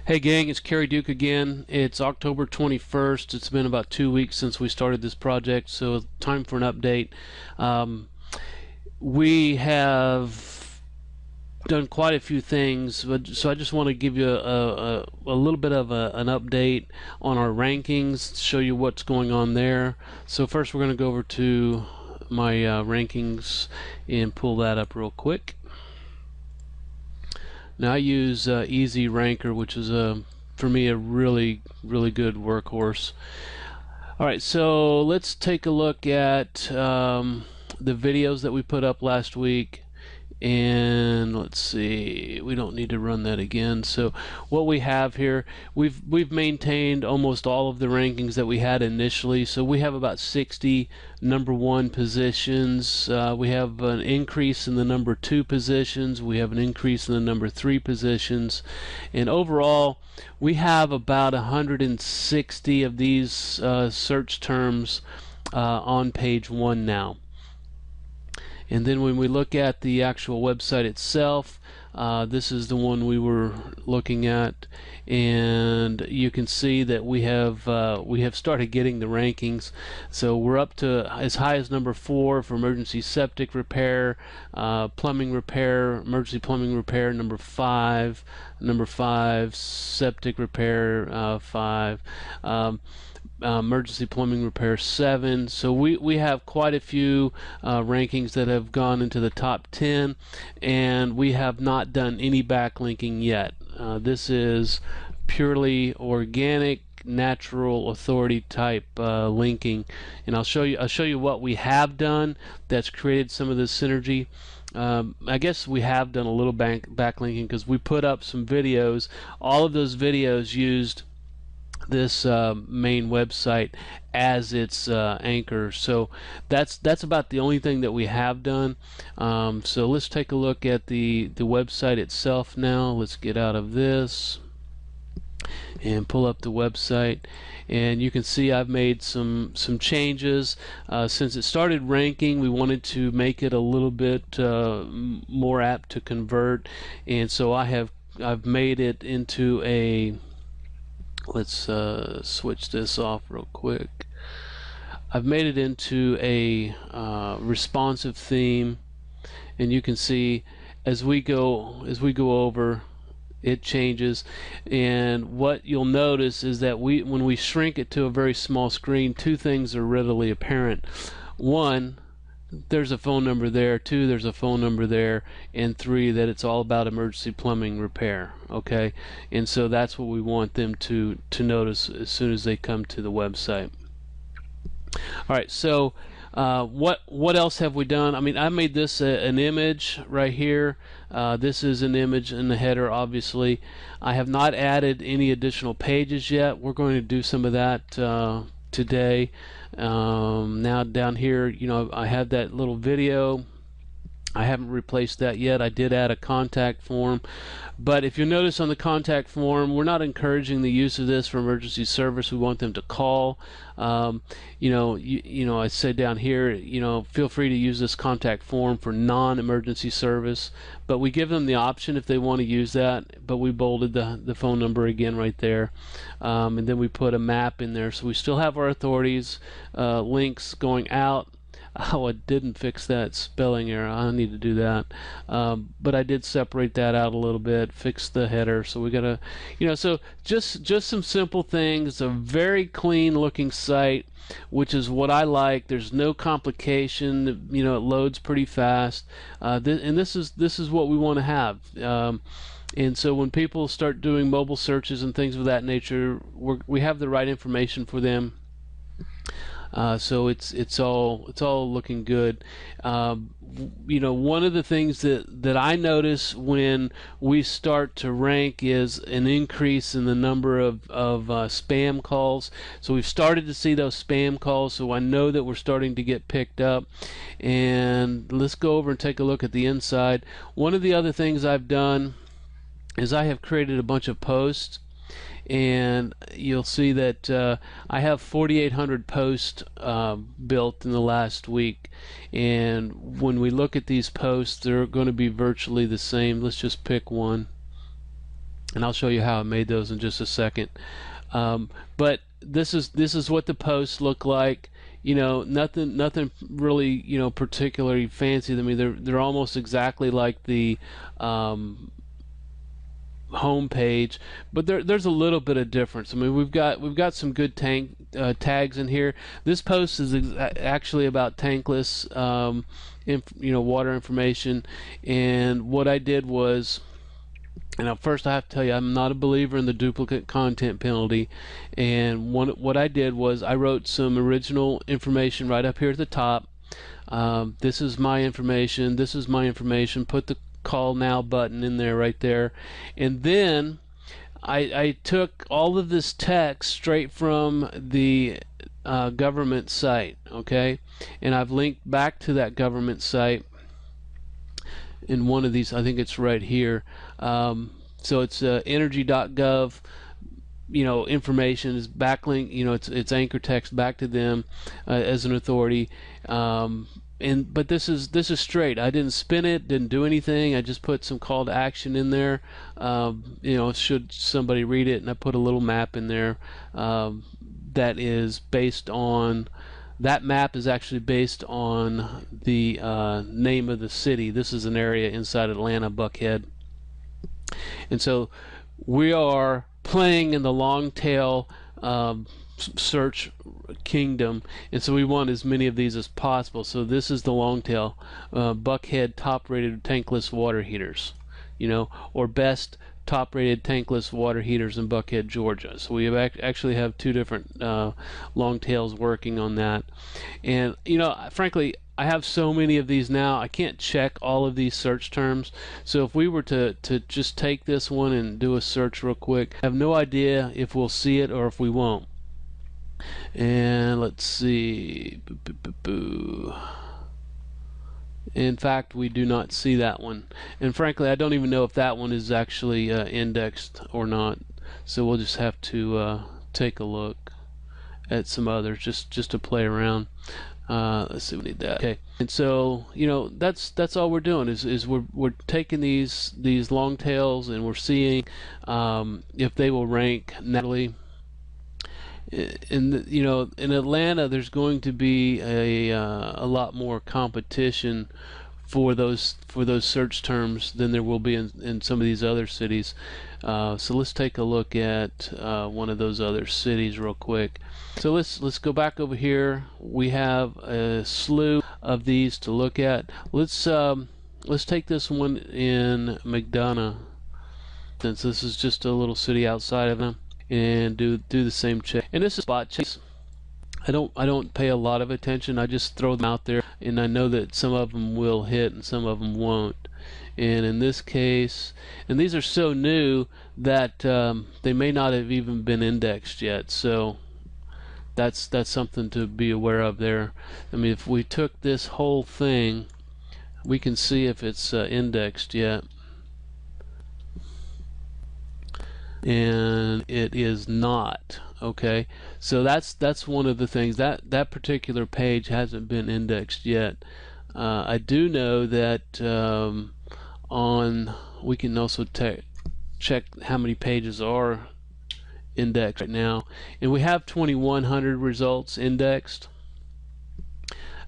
Hey gang, it's Kerry Duke again. It's October 21st. It's been about 2 weeks since we started this project, so time for an update. We have done quite a few things, so I just want to give you a little bit of an update on our rankings, show you what's going on there. So first we're going to go over to my rankings and pull that up real quick. Now I use Easy Ranker, which is for me a really good workhorse. Alright, so let's take a look at the videos that we put up last week, and let's see, we don't need to run that again. So what we have here, we've maintained almost all of the rankings that we had initially. So we have about 60 number 1 positions. We have an increase in the number 2 positions. We have an increase in the number 3 positions, and overall we have about 160 of these search terms on page 1 now. And then when we look at the actual website itself, this is the one we were looking at, and you can see that we have started getting the rankings. So we're up to as high as number 4 for emergency septic repair, plumbing repair, emergency plumbing repair, number 5, septic repair 5. Emergency plumbing repair 7. So we have quite a few rankings that have gone into the top 10, and we have not done any backlinking yet. This is purely organic, natural authority type linking, and I'll show you what we have done that's created some of this synergy. I guess we have done a little backlinking because we put up some videos. All of those videos used this main website as its anchor. So that's about the only thing that we have done. So let's take a look at the website itself now. Let's get out of this and pull up the website, and you can see I've made some changes. Since it started ranking, we wanted to make it a little bit more apt to convert, and so I've made it into a, let's switch this off real quick. I've made it into a responsive theme, and you can see as we go over, it changes. And what you'll notice is that when we shrink it to a very small screen, two things are readily apparent. One, there's a phone number there. 2, there's a phone number there. And 3, that it's all about emergency plumbing repair. Okay, and so that's what we want them to notice as soon as they come to the website. All right, so what else have we done? I mean, I made this an image right here. This is an image in the header, obviously. I have not added any additional pages yet. We're going to do some of that today. Now down here, you know, I have that little video. I haven't replaced that yet. I did add a contact form, but if you notice on the contact form, we're not encouraging the use of this for emergency service. We want them to call. You know, I said down here, you know, feel free to use this contact form for non-emergency service, but we give them the option if they want to use that. But we bolded the phone number again right there, and then we put a map in there, so we still have our authorities links going out. Oh, I didn't fix that spelling error. I need to do that. But I did separate that out a little bit, fix the header. So we gotta, you know, so just some simple things. A very clean looking site, which is what I like. There's no complication. You know, it loads pretty fast. And this is what we want to have. And so when people start doing mobile searches and things of that nature, we have the right information for them. So it's all looking good. You know, one of the things that I notice when we start to rank is an increase in the number of spam calls. So we've started to see those spam calls, so I know that we're starting to get picked up. And let's go over and take a look at the inside. One of the other things I've done is I have created a bunch of posts, and you'll see that I have 4,800 posts built in the last week, and when we look at these posts, they're going to be virtually the same. Let's just pick one. and I'll show you how I made those in just a second. But this is what the posts look like. You know, nothing really, you know, particularly fancy. I mean, they're almost exactly like the home page, but there's a little bit of difference. I mean, we've got some good tags in here. This post is actually about tankless, you know, water information. And what I did was, and first I have to tell you, I'm not a believer in the duplicate content penalty. And what I did was I wrote some original information right up here at the top. This is my information. This is my information. Put the call now button in there, right there. And then I took all of this text straight from the government site, okay? And I've linked back to that government site in one of these. I think it's right here. So it's energy.gov, you know, information is backlink, you know, it's anchor text back to them as an authority. But this is straight. I didn't spin it, didn't do anything. I just put some call to action in there. You know, should somebody read it, and I put a little map in there that is based on. That map is actually based on the name of the city. This is an area inside Atlanta, Buckhead. And so we are playing in the long tail search kingdom, and so we want as many of these as possible. So this is the long tail, Buckhead top rated tankless water heaters, you know, or best top rated tankless water heaters in Buckhead, Georgia. So we actually have two different long tails working on that. And you know, frankly, I have so many of these now, I can't check all of these search terms. So if we were to just take this one and do a search real quick, I have no idea if we'll see it or if we won't. And let's see. In fact, we do not see that one. And frankly, I don't even know if that one is actually indexed or not. So we'll just have to take a look at some others just to play around. Let's see, we need that. Okay, and so you know, that's all we're doing is we're taking these long tails and we're seeing if they will rank nationally. You know, in Atlanta, there's going to be a lot more competition for those search terms than there will be in some of these other cities. So let's take a look at one of those other cities real quick. So let's go back over here. We have a slew of these to look at. Let's take this one in McDonough, since this is just a little city outside of them, and do the same check. And this is spot checks. I don't pay a lot of attention. I just throw them out there, and I know that some of them will hit and some of them won't. And in this case, and these are so new that they may not have even been indexed yet. So that's something to be aware of there. I mean, if we took this whole thing, we can see if it's indexed yet. And it is not. Okay, so that's one of the things, that particular page hasn't been indexed yet. I do know that we can also check how many pages are indexed right now, and we have 2,100 results indexed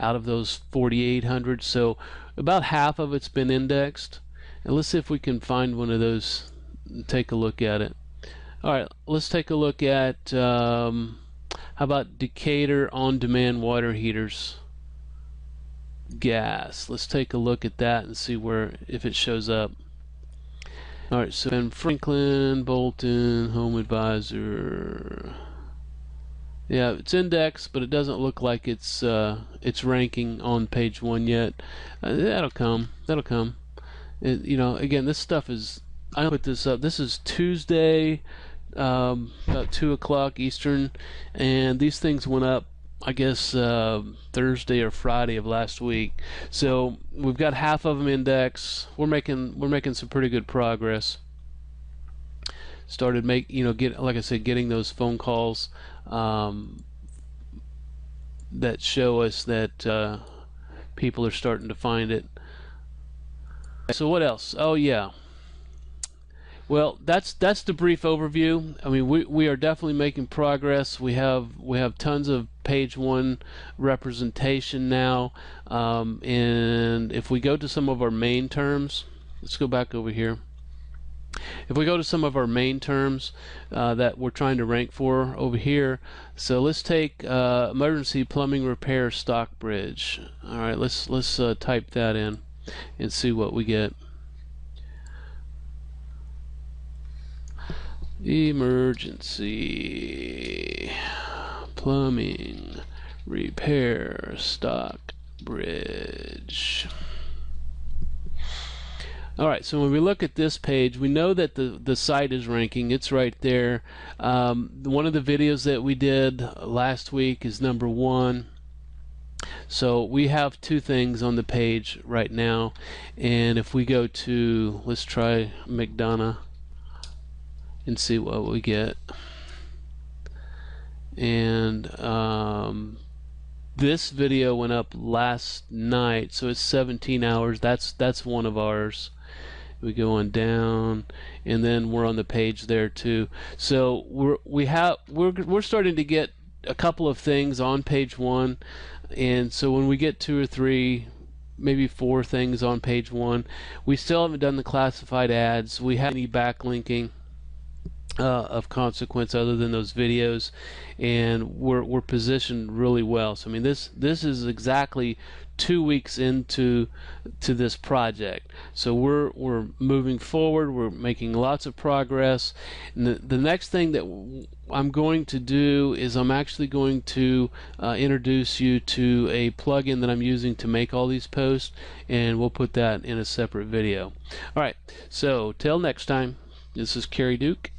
out of those 4,800, so about half of it's been indexed. And let's see if we can find one of those and take a look at it. Alright, let's take a look at how about Decatur on-demand water heaters gas. Let's take a look at that and see if it shows up. Alright, so in Franklin, Bolton, Home Advisor. Yeah, it's indexed, but it doesn't look like it's ranking on page 1 yet. That'll come. You know, again, this stuff is, I put this up. This is Tuesday, about 2 o'clock Eastern, and these things went up, I guess, Thursday or Friday of last week. So we've got half of them indexed. We're making some pretty good progress. Started like I said, getting those phone calls that show us that people are starting to find it. So what else? Oh yeah, Well, that's the brief overview. I mean, we are definitely making progress. We have tons of page one representation now, and if we go to some of our main terms, let's go back over here. If we go to some of our main terms that we're trying to rank for over here, so let's take emergency plumbing repair stock bridge. All right, let's type that in and see what we get. Emergency plumbing repair stock bridge. Alright, so when we look at this page, we know that the site is ranking. It's right there. One of the videos that we did last week is number 1. So we have 2 things on the page right now. And if we go to, let's try McDonough and see what we get. And this video went up last night, so it's 17 hours. That's one of ours. We go on down, and then we're on the page there too. So we're starting to get a couple of things on page 1, and so when we get 2 or 3, maybe 4 things on page 1, we still haven't done the classified ads. We haven't any backlinking of consequence other than those videos, and we're positioned really well. So I mean, this is exactly 2 weeks into this project. So we're moving forward. We're making lots of progress. And the next thing that I'm going to do is I'm actually going to introduce you to a plugin that I'm using to make all these posts, and we'll put that in a separate video. All right. So till next time, this is Kerry Duke,